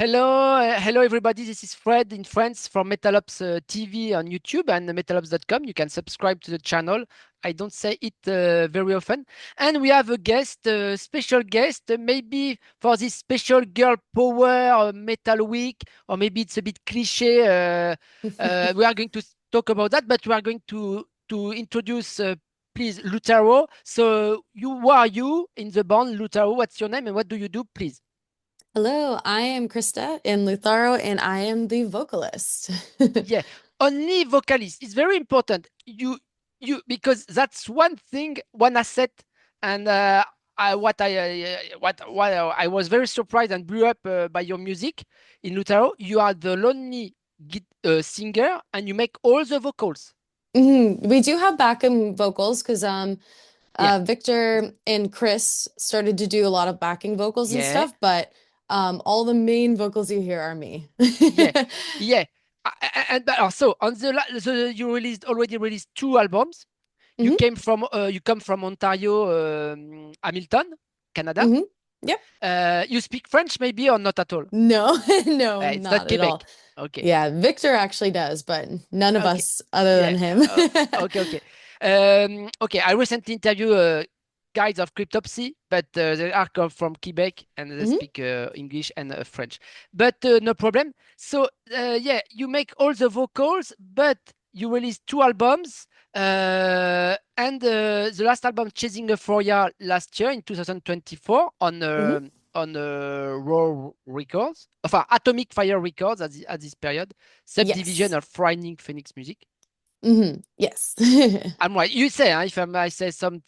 Hello everybody. This is Fred in France from Metalops TV on YouTube and metalops.com. You can subscribe to the channel. I don't say it very often. And we have a guest, special guest, maybe for this special girl power metal week, or maybe it's a bit cliche. We are going to talk about that, but we are going to introduce, please, Lutharo. So, who are you in the band, Lutharo? What's your name and what do you do, please? Hello, I am Krista in Lutharo, and I am the vocalist. Yeah, only vocalist. It's very important. Because that's one thing, one asset, and what I was very surprised and blew up by your music in Lutaro. You are the lonely singer, and you make all the vocals. We do have backing vocals because Yeah, Victor and Chris started to do a lot of backing vocals and yeah, stuff, but all the main vocals you hear are me. yeah, yeah. And so on you already released two albums. You hmm came from you come from Ontario, Hamilton, Canada. hmm Yep. You speak French maybe or not at all? No, no, It's not not at all. Quebec. Okay. Yeah, Victor actually does, but none of Okay. us other Yeah. than him. Okay. Okay. Okay. I recently interviewed guys of Cryptopsy, but they are come from Quebec and they hmm speak English and French. But no problem. So yeah, you make all the vocals, but you released two albums. And the last album, Chasing Euphoria, last year in 2024 hmm on Raw Records, enfin Atomic Fire Records at this period, subdivision Yes. of Frightening Phoenix Music. Yes. I'm right. You say if I say some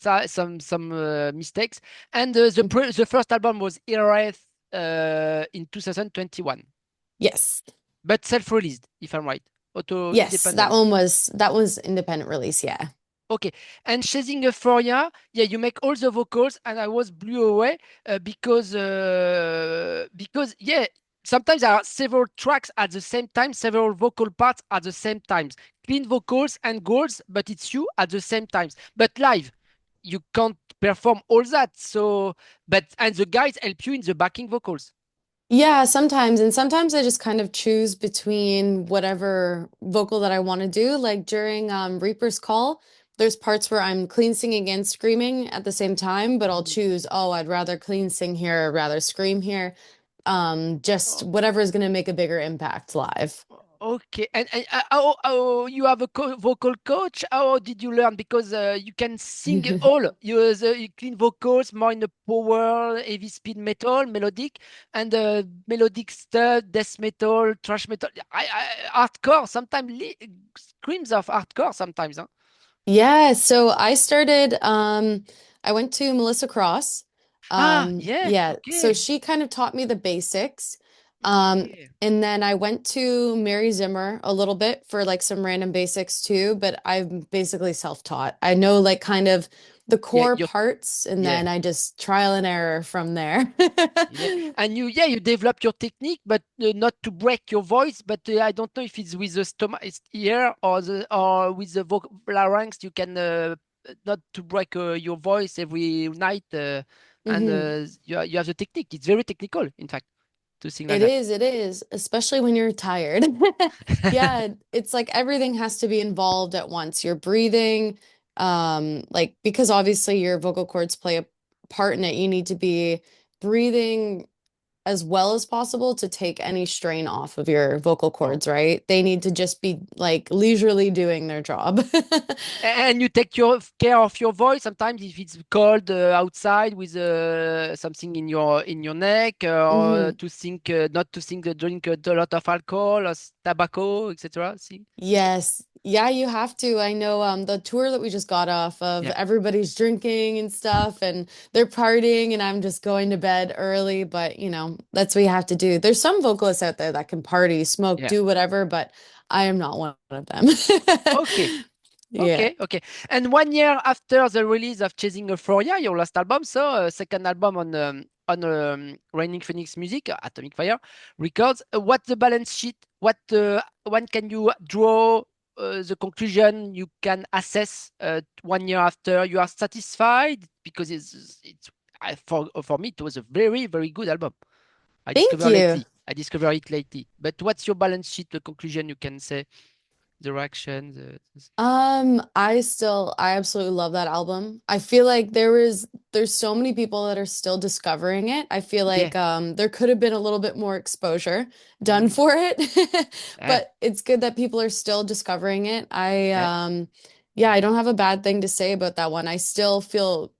mistakes. And the first album was Ereth in 2021, Yes. but self-released, if I'm right, auto Yes, that independent. one was that was independent release, yeah. Okay. And Chasing Euphoria, yeah, you make all the vocals, and I was blew away because yeah, sometimes there are several tracks at the same time, several vocal parts at the same times, clean vocals and goals, but it's you at the same times. But live, you can't perform all that. So, but and the guys help you in the backing vocals. Yeah, sometimes and sometimes I just kind of choose between whatever vocal that I want to do. Like during Reaper's Call, there's parts where I'm clean singing and screaming at the same time, but I'll Mhm. choose, oh, I'd rather clean sing here, or rather scream here. Just whatever is going to make a bigger impact live. Okay, and how you have a vocal coach? How did you learn? Because you can sing all. You clean vocals, more in the power, heavy speed metal, melodic, and melodic stuff, death metal, thrash metal, hardcore. Sometimes screams of hardcore. Sometimes, huh? Yeah, so I went to Melissa Cross. Ah, yeah. Yeah, so Okay. she kind of taught me the basics. Um, Okay. and then I went to Mary Zimmer a little bit for like some random basics too, but I'm basically self-taught. I know like kind of the Yeah. core parts and Yeah. then I just trial and error from there. Yeah, and you develop your technique, but not to break your voice. But I don't know if it's with the stomach it's ear or with the vocal larynx. You can not to break your voice every night, and hmm you have the technique. It's very technical, in fact, to sing like that. it is, especially when you're tired. Yeah, it's like everything has to be involved at once. Your breathing, like because obviously your vocal cords play a part in it, you need to be breathing as well as possible to take any strain off of your vocal Oh. cords, right? They need to just be like leisurely doing their job. And you take your care of your voice sometimes if it's cold outside with something in your neck, or hmm to think not to think drink a lot of alcohol or tobacco, etc. See? Yes. Yeah, you have to. I know the tour that we just got off of, Yeah, everybody's drinking and stuff and they're partying and I'm just going to bed early, but that's what you have to do. There's some vocalists out there that can party, smoke, yeah. do whatever, but I am not one of them. Okay, Yeah. okay, okay. And 1 year after the release of Chasing Euphoria, your last album, so second album on Raining Phoenix Music, Atomic Fire Records. What the balance sheet? What when can you draw the conclusion? You can assess 1 year after. You are satisfied because for me it was a very good album. I Thank discovered you. lately. I discovered it lately. But what's your balance sheet, the conclusion you can say, the reaction, I absolutely love that album. I feel like there's so many people that are still discovering it. I feel yeah. like there could have been a little bit more exposure done Mm, for it. yeah, But it's good that people are still discovering it. yeah. Yeah, I don't have a bad thing to say about that one. I still feel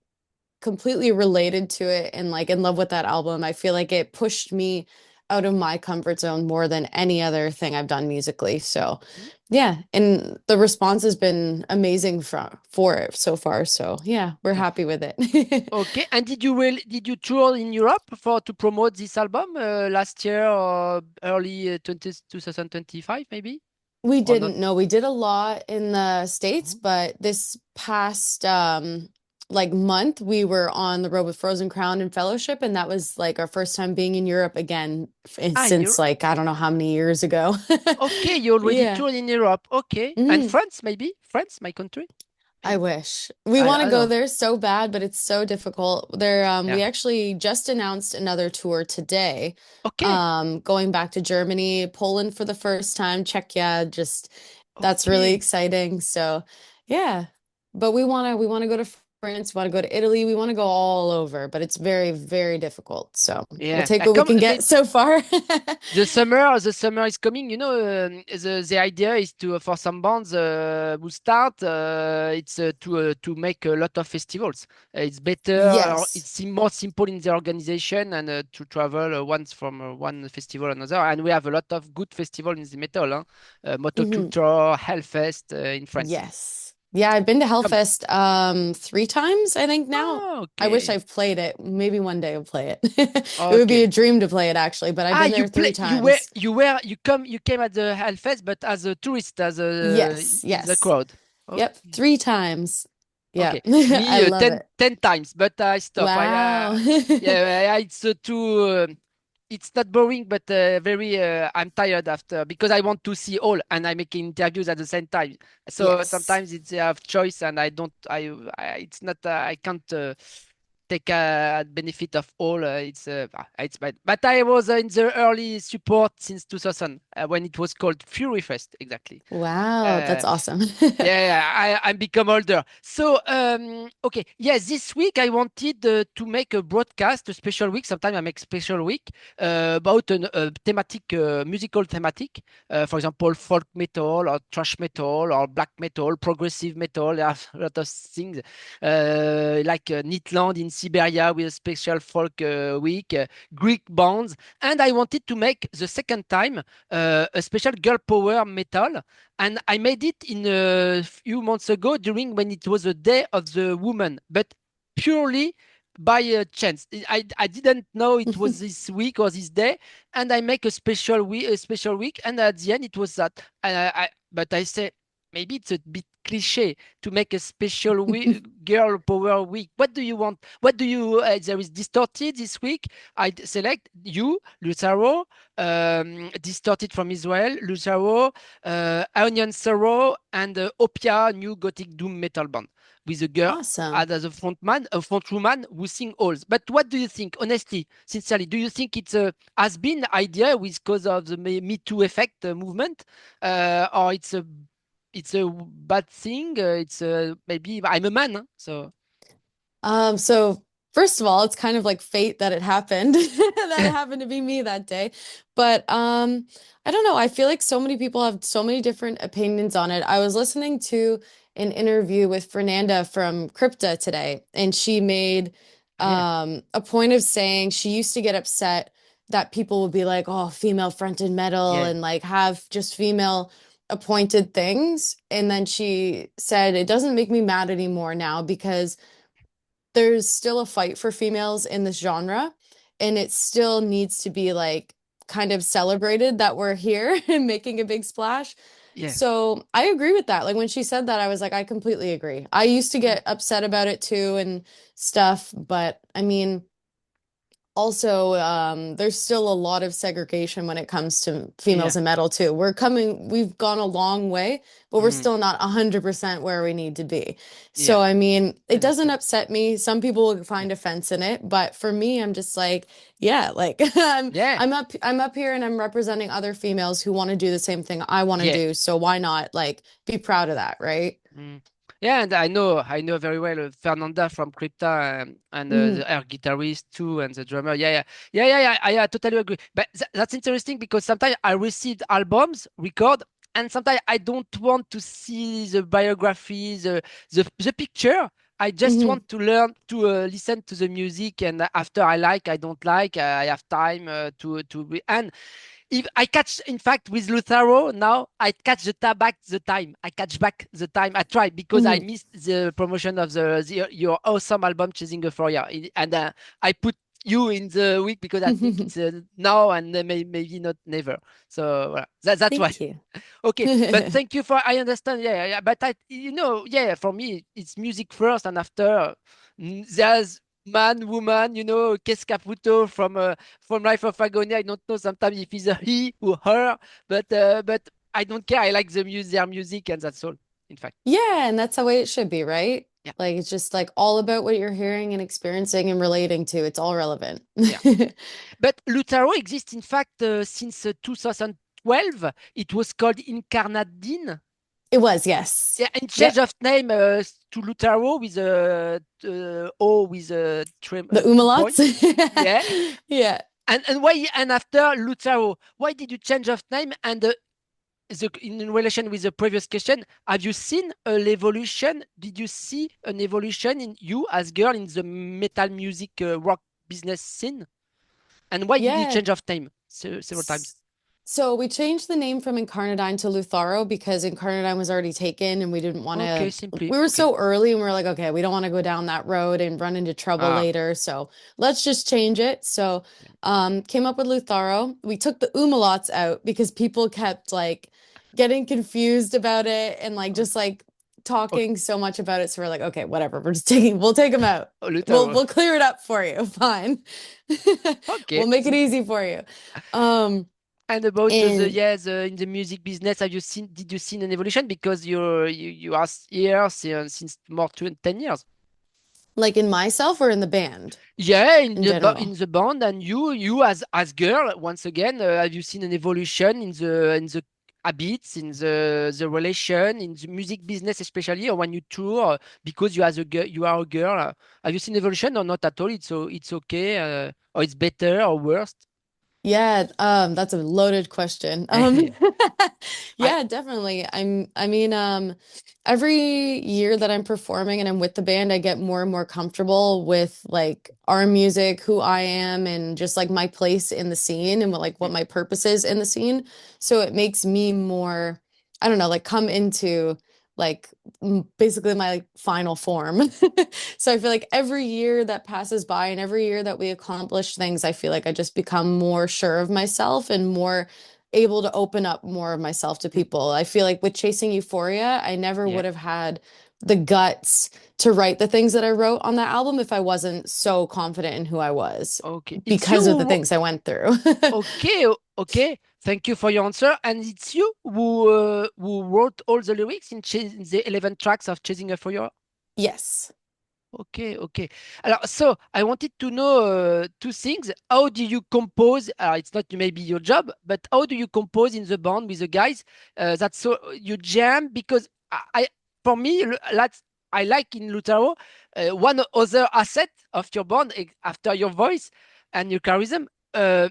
completely related to it and like in love with that album. I feel like it pushed me out of my comfort zone more than any other thing I've done musically. So, Mm, yeah, and the response has been amazing for it so far. So, yeah, we're yeah. happy with it. Okay. And did you tour in Europe for to promote this album last year or early 2025 maybe We or not? didn't know. We did a lot in the States, Mhm. but this past like month we were on the road with Frozen Crown and Fellowship, and that was like our first time being in Europe again Ah, in since Europe. like I don't know how many years ago. Okay, you already Yeah. toured in Europe. Okay. And Mhm. France maybe? France, my country? I Maybe. wish. We want to I go don't. there so bad, but it's so difficult. We Yeah. actually just announced another tour today. Okay. Going back to Germany, Poland for the first time, Czechia, just that's really Okay. exciting. So, yeah. But we want to go to France, we want to go to Italy, we want to go all over, but it's very, very difficult. So, we'll Yeah. take what we Come can get so far. the summer is coming. You know, the idea is to for some bands who start, it's to make a lot of festivals. It's better, Yes. more simple in the organization and to travel once from one festival another. And we have a lot of good festival in the metal, huh? Mhm. Motoculture, Hellfest in France. Yes. Yeah, I've been to Come. Hellfest 3 times, I think now. Oh, I wish okay. I've played it. Maybe one day I'll play it. It would be a Okay. dream to play it actually, but I've Ah, been you there three play. times. You came at the Hellfest, but as a tourist, as a Yes, in the yes. crowd. Yep, Okay. 3 times. Yeah. Okay, I me love it. 10 times, but I stop. Wow. Yeah, it's too. It's not boring, but very. I'm tired after because I want to see all, and I'm making interviews at the same time. So Yes. sometimes it's I have choice, and I don't. It's not. I can't. Take benefit of all. It's bad. But I was in the early support since 2000 when it was called Fury Fest, exactly. Wow, Uh, that's awesome. yeah, I become older. So, okay, yes, this week I wanted to make a broadcast, a special week. Sometimes I make special week about a thematic, musical thematic. For example, folk metal or thrash metal or black metal, progressive metal. There are a lot of things like Nitland in Siberia with a special folk week, Greek bands, and I wanted to make the second time a special girl power metal and I made it in a few months ago during when it was a day of the woman, but purely by chance. I didn't know it was this week or this day, and I make a special week, and at the end it was that. But I say maybe it's a bit cliche to make a special girl power week. What do you want? What do you? There is distorted this week. Select you, Lutharo, distorted from Israel, Lutharo, Ionian Sorrow, and Opia, new gothic doom metal band with a girl Awesome. as a frontman, a frontwoman who sing all. But what do you think, honestly, sincerely? Do you think it's a has been idea with cause of the Me Too effect movement, or it's a bad thing? It's maybe I'm a man, huh? So So first of all, it's kind of like fate that it happened, that it happened to be me that day. But I don't know. I feel like so many people have so many different opinions on it. I was listening to an interview with Fernanda from Crypta today, and she made yeah, a point of saying she used to get upset that people would be like, "Oh, female fronted metal," yeah, and like have just female appointed things. And then she said, "It doesn't make me mad anymore now because." There's still a fight for females in this genre, and it still needs to be like kind of celebrated that we're here and making a big splash. yeah. So I agree with that. Like when she said that, I was like, I completely agree. I used to Mm. get upset about it too and stuff, but I mean, also there's still a lot of segregation when it comes to Yeah. females in metal too. We've gone a long way, but we're Mm, still not 100% where we need to be. yeah. So I mean, I it doesn't understand. upset me. Some people will Yeah. find offense in it, but for me, I'm just like, yeah, like Yeah. I'm up here and I'm representing other females who want to do the same thing I want to Yeah. do. So why not like be proud of that, right? Mm. Yeah, and I know very well Fernanda from Crypta and Mm, the air guitarist too, and the drummer. Yeah. I totally agree. But that's interesting because sometimes I receive albums, record, and sometimes I don't want to see the biography, the picture. I just hmm want to learn to listen to the music, and after I like, I don't like, I have time and if I catch, in fact, with Lutharo now, I catch back the time. I catch back the time. I try because I hmm missed the promotion of your awesome album Chasing Euphoria, and I put you in the week because I think it's now and maybe not never. So that's why. Thank you. Okay, but thank you for. I understand. Yeah. But yeah. For me, it's music first, and after there's man, woman. Kes Caputo from Life of Agony. I don't know sometimes if it's a he or her, but I don't care. I like their music, and that's all. In fact, Yeah, and that's the way it should be, right? yeah, Like it's just like all about what you're hearing and experiencing and relating to. It's all relevant. yeah. But Lutharo exists in fact since 2012. It was called Incarnadine. It was, yes. Yeah, and change Yep. of name to Lutharo with a O with a The two point. umlauts. Yeah, Yeah. and why? And after Lutharo, why did you change of name? And in relation with the previous question, have you seen an evolution? Did you see an evolution in you as girl in the metal music rock business scene? And why did you Yeah. change of name several times? S- So we changed the name from Incarnadine to Lutharo because Incarnadine was already taken and we didn't want Okay, to, simply we were okay. so early and we were like, okay, we don't want to go down that road and run into trouble Ah, later. So let's just change it. So yeah. came up with Lutharo. We took the umlauts out because people kept like getting confused about it and like Okay, just like okay. talking so much about it. So we're like, okay, whatever. We'll take them out. Oh, We'll Lutharo. we'll clear it up for you. Fine. Okay, We'll make it simply. easy for you. Um, And about and in the music business, did you see an evolution because you are here since more than 10 years? like in myself or in the band Yeah, in general. in the band, and you as girl once again, have you seen an evolution in the habits, in the relation, in the music business especially, or when you tour because you are a girl? Have you seen evolution or not at all? It's okay, or it's better or worse? Yeah, that's a loaded question. I Yeah, definitely. I mean, every year that I'm performing and I'm with the band, I get more and more comfortable with like our music, who I am, and just like my place in the scene and what mm, my purpose is in the scene. So it makes me more, I don't know, like come into like basically my like final form. So I feel like every year that passes by and every year that we accomplish things, I feel like I just become more sure of myself and more able to open up more of myself to mm, people. I feel like with Chasing Euphoria, I never yeah. would have had the guts to write the things that I wrote on that album if I wasn't so confident in who I was Okay, it's you because of the things I went through. okay, okay. Thank you for your answer. And it's you who wrote all the lyrics in the 11 tracks of Chasing a Fire. Yes. Okay, okay. So I wanted to know two things. How do you compose? It's not maybe your job, but how do you compose in the band with the guys? That's so you jam because for me, I like in Lutharo one other asset of your band after your voice and your charisma. Uh,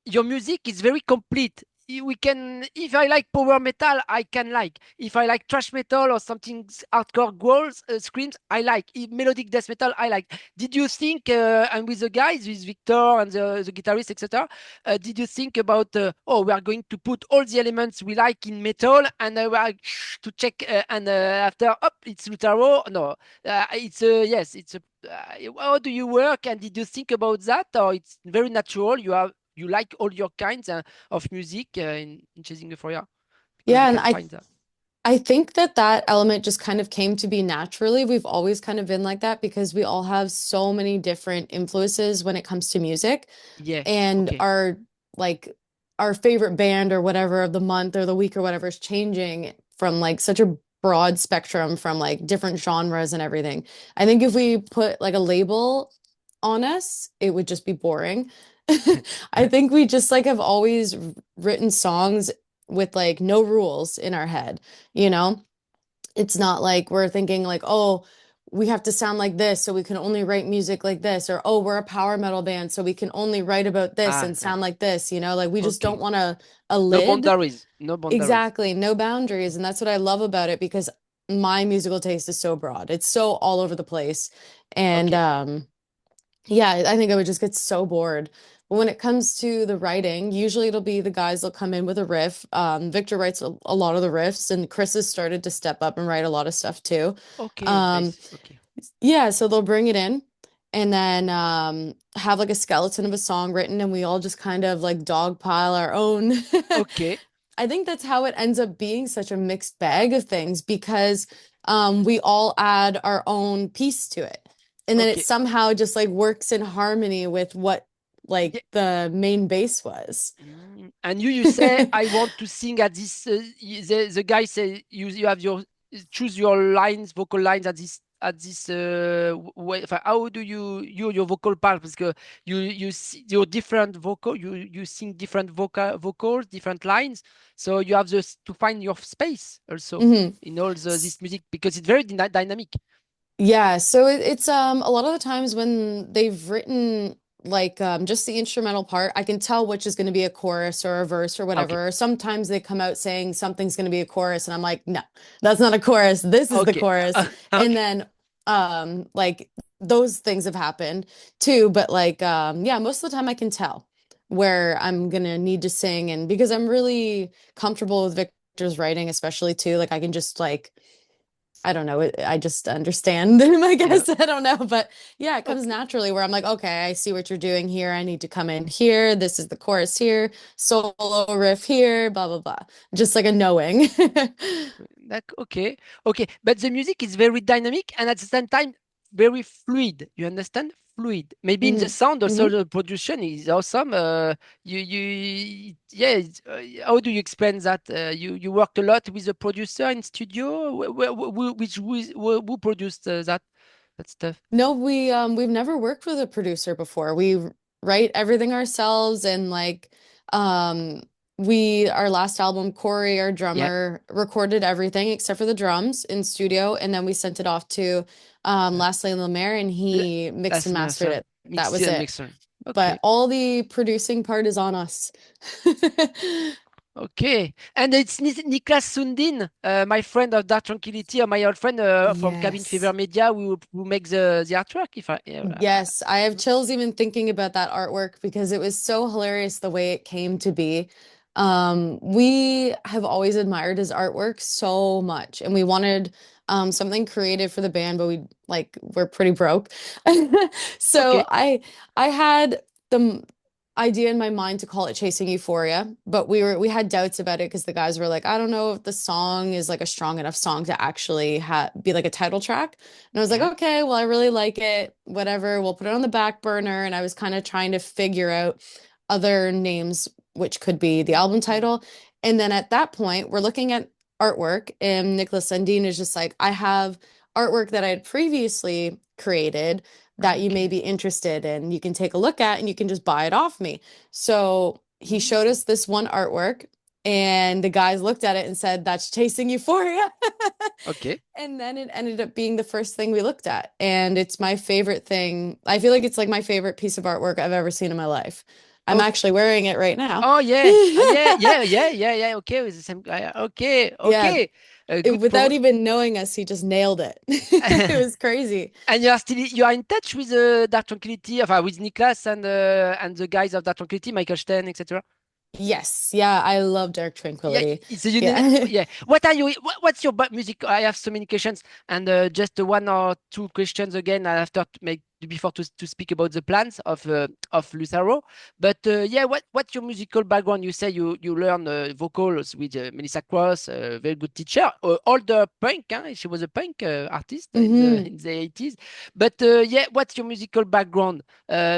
your music is very complete. We can, if I like power metal, I can like. If I like thrash metal or something hardcore growls, screams, I like. If melodic death metal, I like. Did you think, and with the guys, with Victor and the guitarist, etc., did you think about, oh, we are going to put all the elements we like in metal and we are to check, and after, up, it's Lutharo? No, yes, it's a. How do you work and did you think about that or it's very natural you like all your kinds of music in Chasing Euphoria because we Yeah, and can find that. I think that that element just kind of came to be naturally. We've always kind of been like that because we all have so many different influences when it comes to music. Yeah. And Okay. like our favorite band or whatever of the month or the week or whatever is changing from like such a broad spectrum from like different genres and everything. I think if Okay. we put like a label on us, it would just be boring. I think we just like have always written songs with like no rules in our head, you know? It's not like we're thinking like, oh, we have to sound like this, so we can only write music like this, or oh, we're a power metal band, so we can only write about this Ah, and yeah. sound like this, you know? Like we just don't Okay. want a No lid. boundaries. No boundaries. Exactly, no boundaries. And that's what I love about it because my musical taste is so broad. It's so all over the place. And Okay. yeah, I think I would just get so bored. But when it comes to the writing, usually it'll be the guys will come in with a riff. Victor writes a lot of the riffs, and Chris has started to step up and write a lot of stuff too. Okay. I Um, see. Okay. yeah, so they'll bring it in and then have like a skeleton of a song written, and we all just kind of like dogpile our own. Okay. I think that's how it ends up being such a mixed bag of things because we all add our own piece to it. And then it Okay. somehow just like works in harmony with what like Yeah. the main base was. And you say I want to sing at this. The guy say you have your choose your lines, vocal lines at this way. How do your vocal part? Because you see your different vocal. You sing different vocals, different lines. So you have this to find your space also Mhm. in all this music because it's very dynamic. Yeah, so it's a lot of the times when they've written like just the instrumental part, I can tell which is going to be a chorus or a verse or Okay. whatever. Or sometimes they come out saying something's going to be a chorus and I'm like, "No, that's not a chorus. This is the Okay. chorus." And Okay. then like those things have happened too, but like yeah, most of the time I can tell where I'm going to need to sing and because I'm really comfortable with Victor's writing especially too, like I can just like I don't know. I just understand them, I Yeah. guess. I don't know. But yeah, it comes Okay. naturally where I'm like, okay, I see what you're doing here. I need to come in here. This is the chorus here, solo riff here, blah, blah, blah. Just like a knowing. Like, okay, okay, but the music is very dynamic and at the same time very fluid. You understand? Fluid. Maybe in the Hmm. sound also Hmm. the production is awesome. Yeah. How do you explain that? You worked a lot with the producer in studio. Who produced that stuff? No, we've never worked with a producer before. We write everything ourselves and like um we our last album, Corey, our Yeah, drummer, recorded everything except for the drums in studio and then we sent it off to uh, Leslie Lemaire and l- he mixed last and mastered master it. That mix was and it. mixer. But Okay. all the producing part is on us. Okay, and it's Niklas Sundin, my friend of Dark Tranquility, my old friend from Cabin Fever Yes. Media, who makes the artwork. If I, yeah, Yes, I have chills even thinking about that artwork because it was so hilarious the way it came to be. We have always admired his artwork so much, and we wanted something creative for the band, but we're pretty broke. So okay, I had the idea in my mind to call it Chasing Euphoria, but we had doubts about it because the guys were like, I don't know if the song is like a strong enough song to actually ha be like a title track. And I was like, yeah, okay, well, I really like it. Whatever, we'll put it on the back burner. And I was kind of trying to figure out other names, which could be the album mm, title. And then at that point, we're looking at artwork, and Nicholas Sundin is just like, I have artwork that I had previously created that you may okay, be interested in. You can take a look at and you can just buy it off me. So he showed mm, us this one artwork, and the guys looked at it and said, That's Chasing Euphoria. okay, And then it ended up being the first thing we looked at. And it's my favorite thing. I feel like it's like my favorite piece of artwork I've ever seen in my life. I'm okay. actually wearing it right now. Oh yeah, yeah. Okay, with the same guy. Okay, Yeah, okay. Good without promo. even knowing us, he just nailed it. It was crazy. And you are in touch with Dark Tranquility, with Niklas and the guys of Dark Tranquility, Michael Stein, etc. Yes, yeah, I love Dark Yeah, Tranquility. it's a union. Yeah. Yeah. What are you? What's your music? I have so many questions, and just one or two questions again. I have to make before to speak about the plans of Lutharo. But yeah, what's your musical background? You say you learn vocals with Melissa Cross, a very good teacher, older punk. Huh? She was a punk artist in the Hmm. 80s. But yeah, what's your musical background?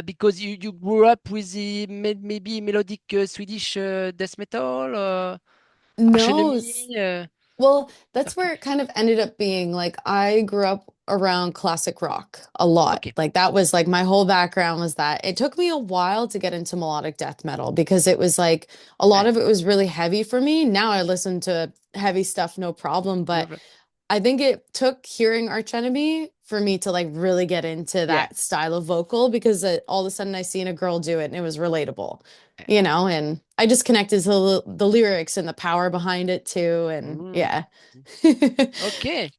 Because you grew up with the maybe melodic Swedish death metal, Arch No. Enemy, Well, that's where it Turkish. kind of ended up being like I grew up around classic rock a lot. Okay, Like that was like my whole background was that. It took me a while to get into melodic death metal because it was like a lot eh, of it was really heavy for me. Now I listen to heavy stuff no problem, no, but I think it took hearing Arch Enemy for me to like really get into yeah. that style of vocal because all of a sudden I seen a girl do it and it was relatable, Eh. and I just connected to the lyrics and the power behind it too. And Mm. yeah. Okay.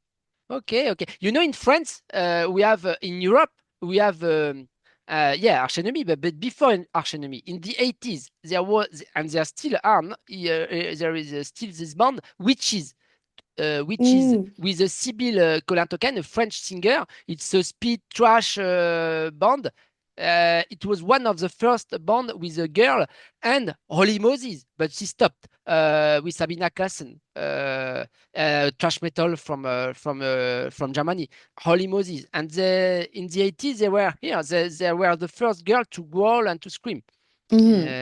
Okay, okay. You know, in France, we have in Europe, we have yeah, Arch Enemy, but before Arch Enemy, in the 80s, there was, and there still are, there is still this band, which is Mm, with a Sibyl Colin-Tocan, a French singer. It's a speed thrash band. It was one of the first band with a girl and Holy Moses, but she stopped with Sabina Klassen, thrash metal from Germany. Holy Moses, and in the 80s they were here. They were the first girl to growl and to scream. hmm.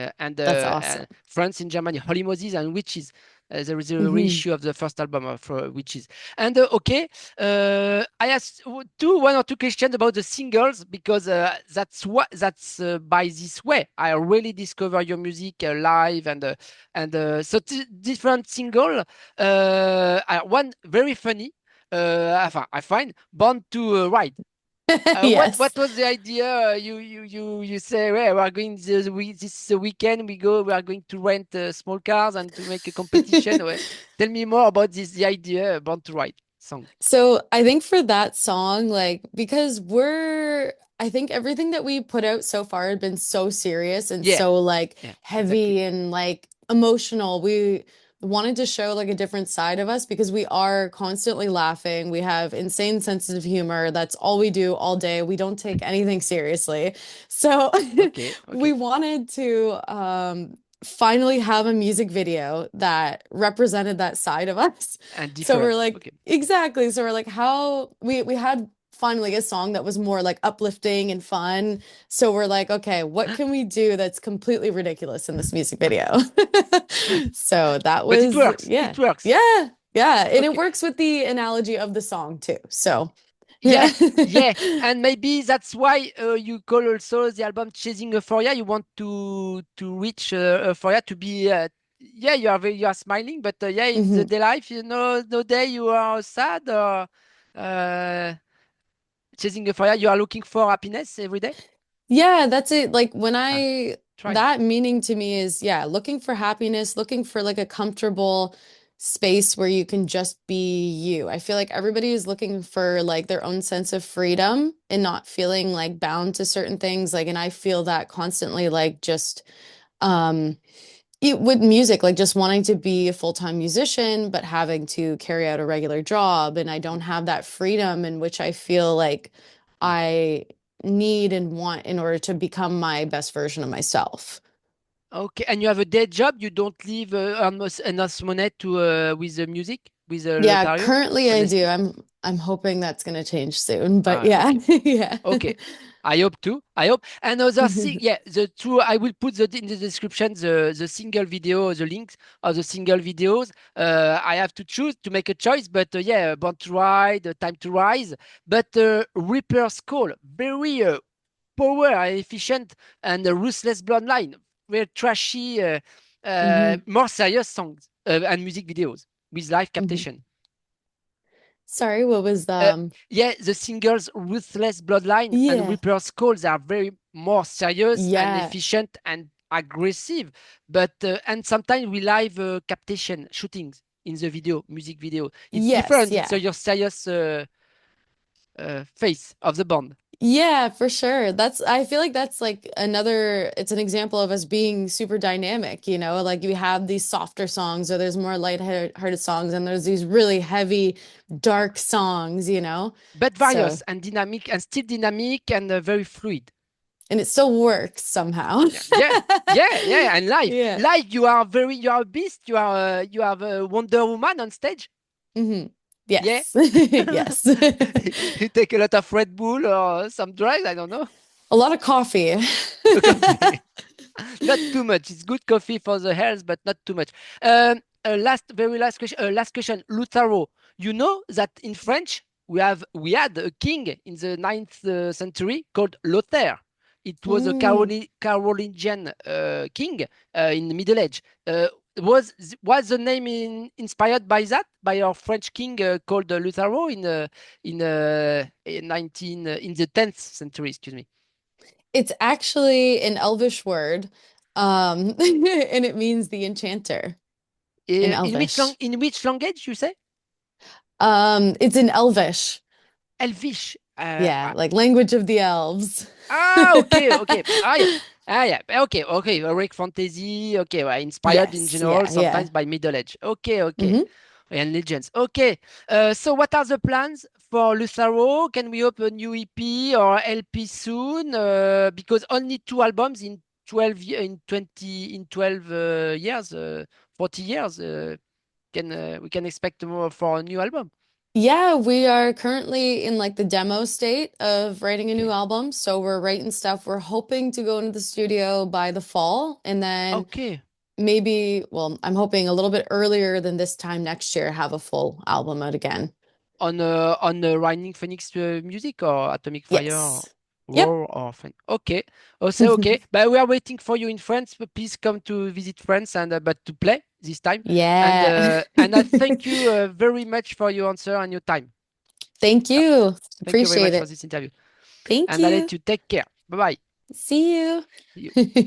That's And awesome. France in Germany, Holy Moses and Witches. There is a Hmm. reissue of the first album of Witches. And okay, I asked one or two questions about the singles because that's by this way I really discover your music live and so different single. One very funny. I find Born to Ride. What Yes. was the idea? You say, well, we are going this weekend. We are going to rent small cars and to make a competition. Well, tell me more about this the idea Born to Ride song. So I think for that song, like, because I think everything that we put out so far had been so serious and Yeah, so like yeah, exactly. heavy and like emotional. We wanted to show like a different side of us because we are constantly laughing. We have insane senses of humor. That's all we do all day. We don't take anything seriously. So Okay, we okay, wanted to finally have a music video that represented that side of us. and So we're different. like, Okay, exactly. So we're like, how we had finally a song that was more like uplifting and fun. So we're like, okay, what can we do that's completely ridiculous in this music video? So that but it was, works. yeah, It works. yeah, yeah. And it Okay. works with the analogy of the song too. So Yeah, yeah. yeah, and maybe that's why you call also the album Chasing Euphoria. You want to reach Euphoria to be. Yeah, you are smiling, but yeah, in the Mhm. day life, no day you are sad or uh, Chasing Euphoria. You are looking for happiness every day. Yeah, that's it. Like when Ah, try. that meaning to me is, yeah, looking for happiness, looking for like a comfortable space where you can just be you. I feel like everybody is looking for like their own sense of freedom and not feeling like bound to certain things. Like, and I feel that constantly, like just, um, with music, like just wanting to be a full-time musician, but having to carry out a regular job. And I don't have that freedom in which I feel like I need and want in order to become my best version of myself. Okay, and you have a day job. You don't leave almost enough money to with the music with Yeah, Lotario, currently I do. honestly. I'm hoping that's going to change soon, but Ah, yeah. okay. Yeah. Okay. I hope too. I hope. Another thing, yeah, the two I will put in the description the single video, the links of the single videos. I have to choose to make a choice, but yeah, Born to Ride, Time to Rise, but Reaper's Call, very power and efficient and ruthless bloodline, very trashy, Hmm. more serious songs and music videos with live Hmm. captation. Sorry, what was the Uh, yeah, the singles Ruthless Bloodline and yeah. Reaper's Calls are very more serious and Yeah. efficient and aggressive, but and sometimes we live captation shootings in the video, music video. It's Yes, different. It's yeah. your serious face of the band. Yeah, for sure. I feel like that's like it's an example of us being super dynamic, you know, like you have these softer songs or there's more lighthearted songs and there's these really heavy, dark songs, you know? But So, various and dynamic and still dynamic and very fluid. and it still works somehow. Yeah, yeah, yeah, yeah. And live, Yeah. live, you are a beast. You have a Wonder Woman on stage. Hmm. Yeah. Yes. Yes. You take a lot of Red Bull or some drugs. I don't know. A lot of coffee. Coffee. Not too much. It's good coffee for the health, but not too much. Very last question. Last question. Lutharo. You know that in French we had a king in the ninth century called Lothair. It was a Mm. Carolingian king in the Middle Age. Was the name inspired by that by our French king called Lutharo in 19 in the 10th century? Excuse me. It's actually an Elvish word, and it means the enchanter in Elvish. In which language you say? It's in Elvish. Elvish. Yeah, like language of the elves. Okay, okay. Yeah. Yeah. Okay, okay. Heroic fantasy. Okay, well, inspired in Yes, general yeah, yeah. sometimes by Middle Age. Okay, okay. Hmm. And legends. Okay. So what are the plans for Lutharo? Can we hope a new EP or LP soon? Because only two albums in 12 years, 40 years. Can we can expect more for a new album? Yeah, we are currently in like the demo state of writing a new Okay. album. So we're writing stuff. We're hoping to go into the studio by the fall and then Okay. maybe, well, I'm hoping a little bit earlier than this time next year, have a full album out again. On Rising Phoenix music or Atomic Fire or Yes. Yep. War or okay. Also okay. But we are waiting for you in France. But please come to visit France and but to play this time. Yeah. And I thank you very much for your answer and your time. Thank Uh, you. Thank you very Appreciate much for it. this interview. Thank And I you. let you take care. Bye See bye. you.